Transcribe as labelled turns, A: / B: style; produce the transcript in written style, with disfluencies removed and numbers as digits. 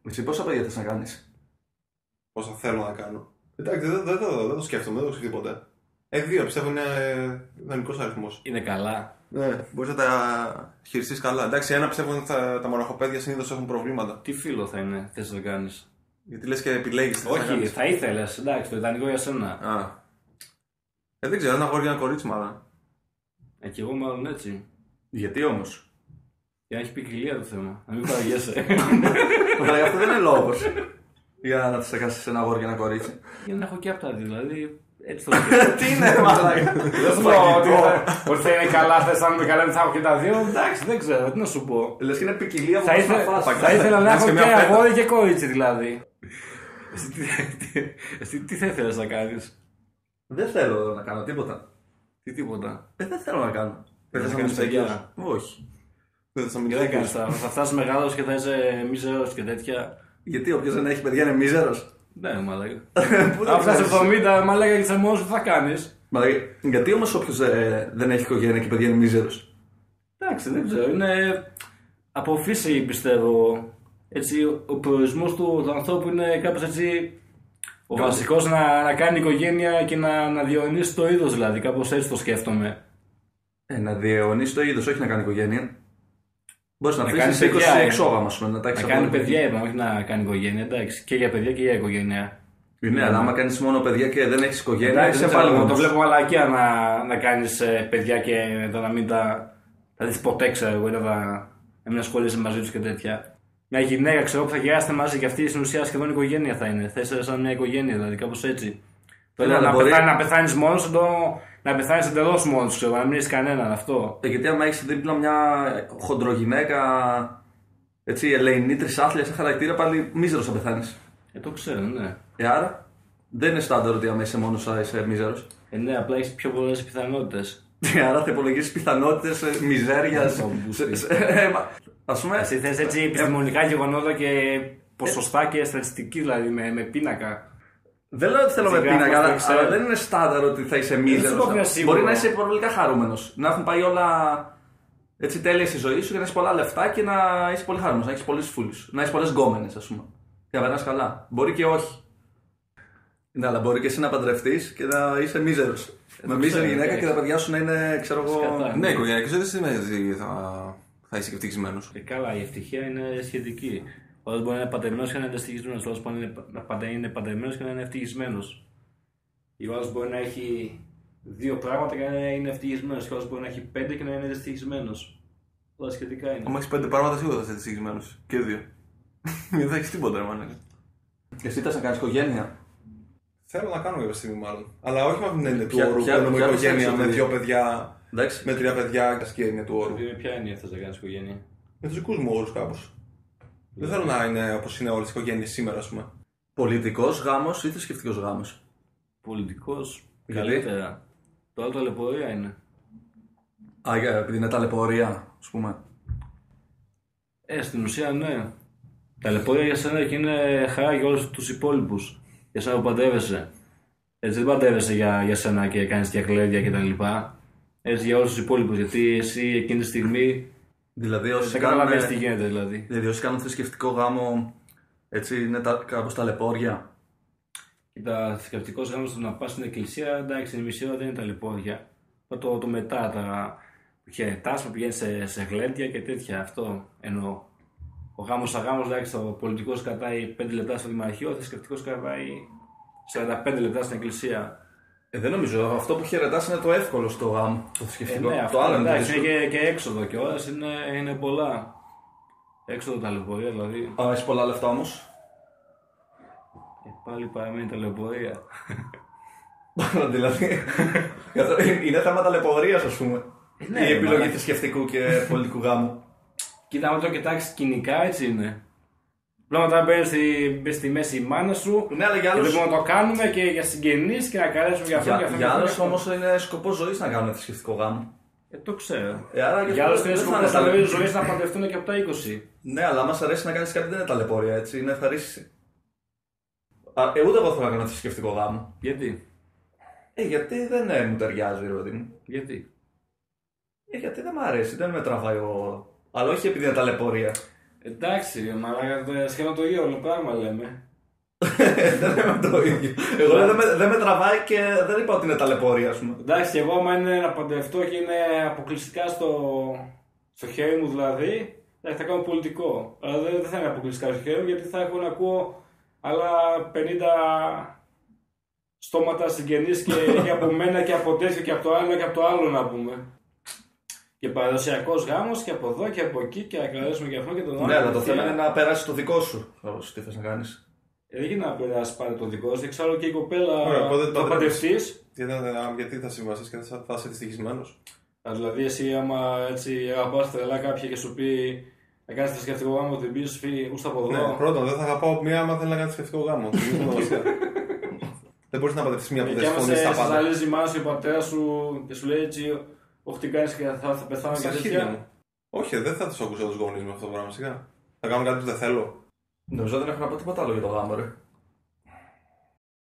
A: Εσύ πόσα παιδιά θες να κάνεις?
B: Πόσα θέλω να κάνω. Εντάξει, δεν το σκέφτομαι, δεν το σκεφτεί ποτέ. Δύο πιστεύω είναι ιδανικός αριθμός.
C: Είναι καλά.
B: Ναι, μπορείς να τα χειριστείς καλά. Εντάξει, ένα πιστεύω ότι τα μοναχοπαίδια συνήθως έχουν προβλήματα.
C: Τι φίλο θα είναι, θες να κάνεις?
B: Γιατί λες και επιλέγεις.
C: Όχι, θα ήθελες, εντάξει, το ιδανικό για σένα.
B: Α. Δεν ξέρω, ένα αγόρι ή ένα κορίτσι μάλλον.
C: Και εγώ μάλλον έτσι.
A: Γιατί όμως?
C: Για να έχει ποικιλία το θέμα. Να μην παραγιέσαι.
A: Γι' αυτό δεν είναι λόγος. Για να τις εκάσεις ένα αγόρι και ένα κορίτσι.
C: Για να έχω και αυτά δηλαδή. Έτσι το
A: Τι είναι, μαλάκα?
C: Δεν σου πω ότι θα είναι καλά, θες να είμαι καλά, δεν θα έχω και τα δύο. Εντάξει, δεν ξέρω, τι να σου πω.
A: Λες και είναι ποικιλία από
C: Θα ήθελα να έχω και αγόρι και κορίτσι δηλαδή. Εσύ τι θα ήθελες να κάνεις?
A: Δεν θέλω να κάνω τίποτα.
C: Τι τίποτα?
A: Δεν θέλω να κάνω.
B: Δεν θες να
C: κάνεις
B: κάνεις
C: παιδιά?
A: Όχι.
B: Δεν θες να
C: Και
B: μην
C: δεν κάνεις τα. Θα φτάσεις μεγάλος και θα είσαι μίζερος και τέτοια.
A: Γιατί όποιος δεν έχει παιδιά είναι μίζερος.
C: Ναι, μαλάκα.
A: Πού το
C: Αν φτάσεις
A: ξέρεις?
C: 70, μαλάκα και είσαι μόνος, τι θα κάνεις?
A: Μαλάκα, γιατί όμως όποιος δεν έχει οικογένεια και παιδιά είναι μίζερος?
C: Εντάξει, δεν ξέρω. Είναι από φύση πιστεύω. Έτσι, ο προορισμός του ανθρώπου είναι κάπως έτσι. Ο βασικός να κάνει οικογένεια και να διαιωνίσει το είδος, δηλαδή. Κάπως έτσι το σκέφτομαι.
A: Να διαιωνίσει το είδος, όχι να κάνει οικογένεια. Μπορείς να
C: κάνει
A: αφήσεις 20
C: παιδιά,
A: εξώγαμα σου.
C: Να κάνει παιδιά, είπαμε, όχι να κάνει οικογένεια. Εντάξει, και για παιδιά και για οικογένεια.
A: Ναι, αλλά άμα κάνεις μόνο παιδιά και δεν έχεις οικογένεια,
C: Εντάξει,
A: είσαι
C: δεν
A: πάλι
C: ξέρω,
A: μόνος.
C: το βλέπω μαλακία να κάνεις παιδιά και να μην τα δεις ποτέ, ξέρω εγώ, να μην ασχολείσαι μαζί τους και τέτοια. Μια γυναίκα, ξέρω που θα γυράσετε μαζί και αυτή στην ουσία σχεδόν οικογένεια θα είναι. Θα είσαι σαν μια οικογένεια, δηλαδή κάπως έτσι.
A: Ναι,
C: Να πεθάνεις μόνος, να πεθάνεις εντελώς μόνος, ξέρω, να μην έχεις κανέναν αυτό.
A: Γιατί άμα έχεις δίπλα μια χοντρογυναίκα, έτσι, ελεηνή, τρισάθλια σε χαρακτήρα, πάλι μίζερος θα πεθάνεις.
C: Το ξέρω, ναι.
A: Άρα δεν είναι στάνταρ ότι άμα είσαι μόνος θα είσαι μίζερος.
C: Ναι, απλά έχεις πιο πολλές πιθανότητες.
A: Άρα θα υπολογίσεις πιθανότητες μιζέριας. Ας πούμε.
C: Εσύ θες έτσι επιστημονικά γεγονότα και ποσοστά και στατιστική, δηλαδή με πίνακα.
A: Δεν λέω ότι θέλω με πίνακα, αλλά δεν είναι στάνταρ ότι θα είσαι μίζερος. Μπορεί να είσαι υπερβολικά χαρούμενος. Να έχουν πάει όλα έτσι τέλεια στη ζωή σου και να έχεις πολλά λεφτά και να είσαι πολύ χαρούμενος. Να έχεις πολλούς φίλους. Να έχεις πολλές γκόμενες, ας πούμε. Και να περνάς καλά. Μπορεί και όχι. Ναι, αλλά μπορεί και εσύ να παντρευτείς και να είσαι μίζερος. Με μίζερη γυναίκα και τα παιδιά σου να είναι, ξέρω εγώ.
B: Ναι, οικογενειακή ζωή δεν σημαίνει ότι θα είσαι και ευτυχισμένος.
C: Καλά, η ευτυχία είναι σχετική. Ο άλλος μπορεί να είναι παντρεμένος και να είναι ευτυχισμένος. Ο άλλος μπορεί να είναι παντρεμένος και να είναι ευτυχισμένος. Ο άλλος μπορεί να έχει δύο πράγματα και να είναι ευτυχισμένος. Και ο άλλος μπορεί να έχει πέντε και να είναι ευτυχισμένος. Όλα σχετικά είναι.
B: Αν έχεις 5 πράγματα σίγουρα θα είσαι ευτυχισμένος. Και 2. Δεν θα έχεις τίποτα, ρε μάνα.
A: Και εσύ θες να κάνεις οικογένεια?
B: Θέλω να κάνω κάποια στιγμή μάλλον. Αλλά όχι με την έννοια του
A: Ποια-
B: όρου.
A: ποια-
B: Που
A: ποια
B: οικογένεια
A: πιστεύεις
B: με
A: ότι-
B: 2 παιδιά.
A: Εντάξει.
B: Με 3 παιδιά και έννοια του όρου.
C: Ποια είναι θες να κάνεις οικογένεια?
B: Με τους δικούς μου όρους κάπως. Δεν θέλω να είναι όπως είναι όλες οι οικογένειες σήμερα, ας πούμε.
A: Πολιτικός γάμος ή θρησκευτικός γάμος?
C: Πολιτικός.
A: Γιατί?
C: Καλύτερα. Το άλλο ταλαιπωρία είναι.
A: Επειδή είναι ταλαιπωρία, ας πούμε.
C: Στην ουσία ναι. Ταλαιπωρία για σένα και είναι χαρά για όλους τους υπόλοιπους. Για σένα που παντρεύεσαι. Έτσι δεν παντρεύεσαι για σένα και κάνεις διακλέδια κτλ. Έτσι για όλους τους υπόλοιπους. Γιατί εσύ εκείνη τη στιγμή
A: Δηλαδή όσοι
C: δεν
A: κάνουν,
C: καταλαβαίνεις τι γίνεται δηλαδή.
A: δηλαδή, όσοι κάνουν θρησκευτικό γάμο, έτσι είναι κάπως ταλαιπώρια.
C: Κοίτα, θρησκευτικό γάμο στο να πας στην εκκλησία, εντάξει, η μισή ώρα δεν είναι ταλαιπώρια. Το μετά, που χαιρετάς, που πηγαίνεις σε γλέντια και τέτοια. Αυτό εννοώ. Ο γάμος σαν γάμος, εντάξει, ο πολιτικός κρατάει 5 λεπτά στο δημαρχείο, ο θρησκευτικός κρατάει 45 λεπτά στην εκκλησία.
A: Δεν νομίζω. Αυτό που χαιρετάς είναι το εύκολο στο γάμο. Το θρησκευτικό.
C: Ναι,
A: το
C: αυτό,
A: άλλο είναι
C: εντάξει,
A: δύσκολο.
C: είναι και έξοδο κιόλας, είναι πολλά. Έξοδο ταλαιπωρία δηλαδή.
A: Αν έχεις πολλά λεφτά όμως.
C: Πάλι παραμένει ταλαιπωρία.
A: Δηλαδή. Είναι θέμα ταλαιπωρίας, ας πούμε.
C: Ναι,
A: Η επιλογή
C: μαλάκα.
A: θρησκευτικού και πολιτικού γάμου.
C: Κοίτα, αν το κοιτάξεις κοινικά, έτσι είναι. Πλέον όταν μπαίνεις στη μέση η μάνα σου,
A: Ναι, αλλά για
C: και
A: άλλους,
C: δεν μπορούμε να το κάνουμε και για συγγενείς και να καλέσουμε για αυτό και αυτό.
A: για άλλους όμως είναι σκοπός ζωής να κάνουν θρησκευτικό γάμο.
C: Το ξέρω.
A: Άρα γι'
C: Για
A: αυτό
C: άλλους είναι
A: δεν θα
C: σκοπός
A: είναι
C: να
A: ταλαιπωρία.
C: ζωής να παντρευτούν και από τα 20.
A: Ναι, αλλά άμα σ' αρέσει να κάνεις κάτι δεν είναι ταλαιπωρία, έτσι. Είναι ευχαρίστηση. Ούτε εγώ θέλω να κάνω θρησκευτικό γάμο.
C: Γιατί?
A: Γιατί δεν μου ταιριάζει, ρε παιδί μου.
C: Γιατί?
A: Γιατί δεν μ' αρέσει, δεν με τραβάει ο. Αλλά όχι επειδή είναι ταλαιπωρία.
C: Εντάξει, μαλάκα, σχεδόν το ίδιο όλο πράγμα λέμε.
A: Δεν λέμε το ίδιο. Εγώ δεν με τραβάει και δεν είπα ότι είναι ταλαιπωρία, ας πούμε.
C: Εντάξει, και εγώ άμα είναι να παντρευτώ και είναι αποκλειστικά στο χέρι μου δηλαδή, θα κάνω πολιτικό. Αλλά δεν θα είναι αποκλειστικά στο χέρι μου, γιατί θα έχω να ακούω άλλα 50 στόματα συγγενείς και από μένα και από τέτοιο και από το άλλο και από το άλλο να πούμε. Και παραδοσιακός γάμος και από εδώ και από εκεί και να καλέσουμε και αυτό και τον άλλο.
A: Ναι, αλλά το θέμα είναι να περάσει το δικό σου. Τι θες να κάνεις.
C: Δεν γίνεται να περάσει πάλι το δικό σου. Εξάλλου και η κοπέλα θα παντρευτείς.
B: Γιατί θα συμβάσεις και θα είσαι δυστυχισμένος.
C: Δηλαδή, εσύ άμα έτσι αγαπάς τρελά κάποια και σου πει να κάνεις θρησκευτικό γάμο, την πεις φίλοι, ούστα από εδώ.
B: Ναι, πρώτον, δεν θα αγαπάω μία άμα θέλει να κάνει θρησκευτικό γάμο. Δεν μπορείς να παντρευτείς μία που δεν συμφωνείς στα πάντα.
C: Και άμα σε ζαλίζει η μάνα σου, η πατέρα σου και σου λέει έτσι, όχι τι κάνεις και θα πεθάνω και τέτοια.
B: Όχι, δεν θα τους ακούσω τους γονείς με αυτό το πράγμα σιγά. Θα κάνω κάτι που δεν θέλω.
A: Νομίζω δεν έχω να πω τίποτα άλλο για το γάμο, ρε.